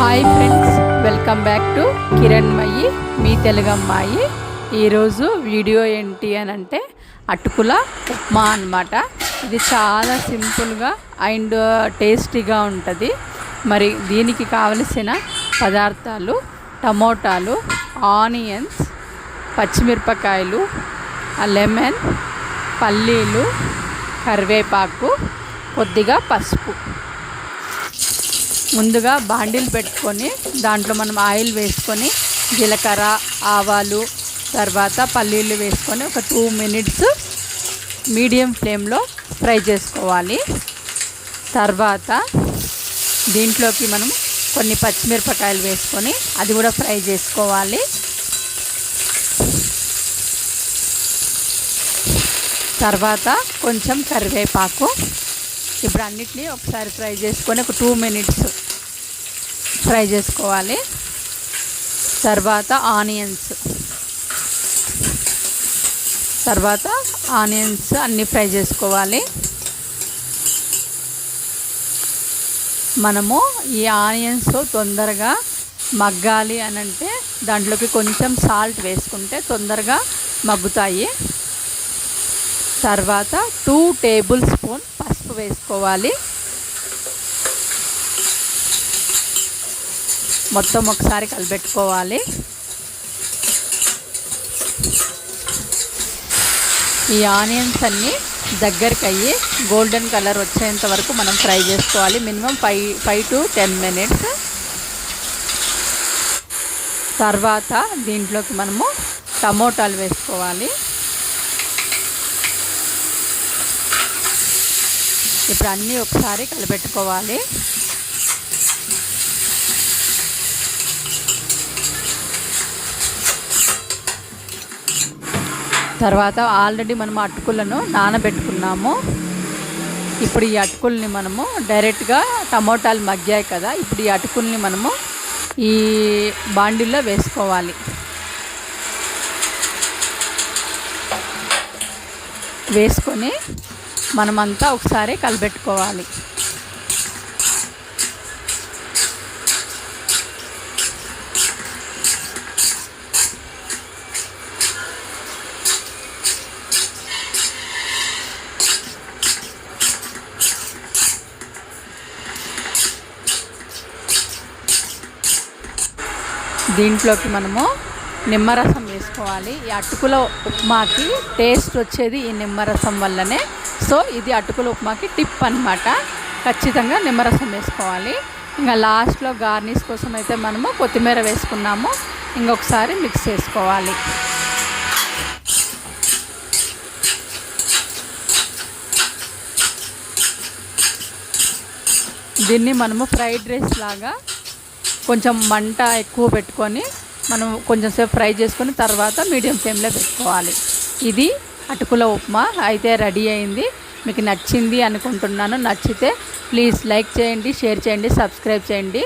Hi friends, welcome back to Kiranmayi మీ తెలుగు అమ్మాయి. ఈరోజు వీడియో ఏంటి అని అంటే అటుకుల ఉప్మా అన్నమాట. ఇది చాలా సింపుల్గా అండ్ టేస్టీగా ఉంటుంది. మరి దీనికి కావలసిన పదార్థాలు టమోటాలు, ఆనియన్స్, పచ్చిమిరపకాయలు, లెమన్, పల్లీలు, కరివేపాకు, కొద్దిగా పసుపు. ముందుగా బాండిల్ పెట్టుకొని దాంట్లో మనం ఆయిల్ వేసుకొని జీలకర్ర, ఆవాలు, తర్వాత పల్లీలు వేసుకొని ఒక 2 మినిట్స్ మీడియం ఫ్లేమ్లో ఫ్రై చేసుకోవాలి. తర్వాత దీంట్లోకి మనం కొన్ని పచ్చిమిరపకాయలు వేసుకొని అది కూడా ఫ్రై చేసుకోవాలి. తర్వాత కొంచెం కరివేపాకు. ఇప్పుడు అన్నిటినీ ఒకసారి ఫ్రై చేసుకొని ఒక 2 మినిట్స్ ఫ్రై చేసుకోవాలి. తర్వాత ఆనియన్స్ అన్నీ ఫ్రై చేసుకోవాలి. మనము ఈ ఆనియన్స్ తొందరగా మగ్గాలి అని అంటే దాంట్లోకి కొంచెం సాల్ట్ వేసుకుంటే తొందరగా మగ్గుతాయి. తర్వాత 2 టేబుల్ స్పూన్ పసుపు వేసుకోవాలి. మొత్తం ఒకసారి కలిపెట్టుకోవాలి. ఈ ఆనియన్స్ అన్నీ దగ్గరికి అయ్యి గోల్డెన్ కలర్ వచ్చేంత వరకు మనం ఫ్రై చేసుకోవాలి. Minimum 5 to 10 minutes. తర్వాత దీంట్లోకి మనము టమోటాలు వేసుకోవాలి. ఇప్పుడు అన్నీ ఒకసారి కలిపెట్టుకోవాలి. తర్వాత ఆల్రెడీ మనం అటుకులను నానబెట్టుకున్నాము. ఇప్పుడు ఈ అటుకుల్ని మనము డైరెక్ట్గా టమోటాలు మగ్గాయి కదా, ఇప్పుడు ఈ అటుకుల్ని మనము ఈ బాండిల్లో వేసుకోవాలి. వేసుకొని మనమంతా ఒకసారి కలిపెట్టుకోవాలి. దీంట్లోకి మనము నిమ్మరసం వేసుకోవాలి. ఈ అటుకుల ఉప్మాకి టేస్ట్ వచ్చేది ఈ నిమ్మరసం వల్లనే. సో ఇది అటుకుల ఉప్మాకి టిప్ అన్నమాట. ఖచ్చితంగా నిమ్మరసం వేసుకోవాలి. ఇంకా లాస్ట్లో గార్నిష్ కోసం అయితే మనము కొత్తిమీర వేసుకున్నాము. ఇంకొకసారి మిక్స్ చేసుకోవాలి. దీన్ని మనము ఫ్రైడ్ రైస్ లాగా కొంచెం మంట ఎక్కువ పెట్టుకొని మనం కొంచెం సేపు ఫ్రై చేసుకొని తర్వాత మీడియం ఫ్లేమ్లో పెట్టుకోవాలి. ఇది అటుకుల ఉప్మా అయితే రెడీ అయింది. మీకు నచ్చింది అనుకుంటున్నాను. నచ్చితే ప్లీజ్ లైక్ చేయండి, షేర్ చేయండి, సబ్స్క్రైబ్ చేయండి.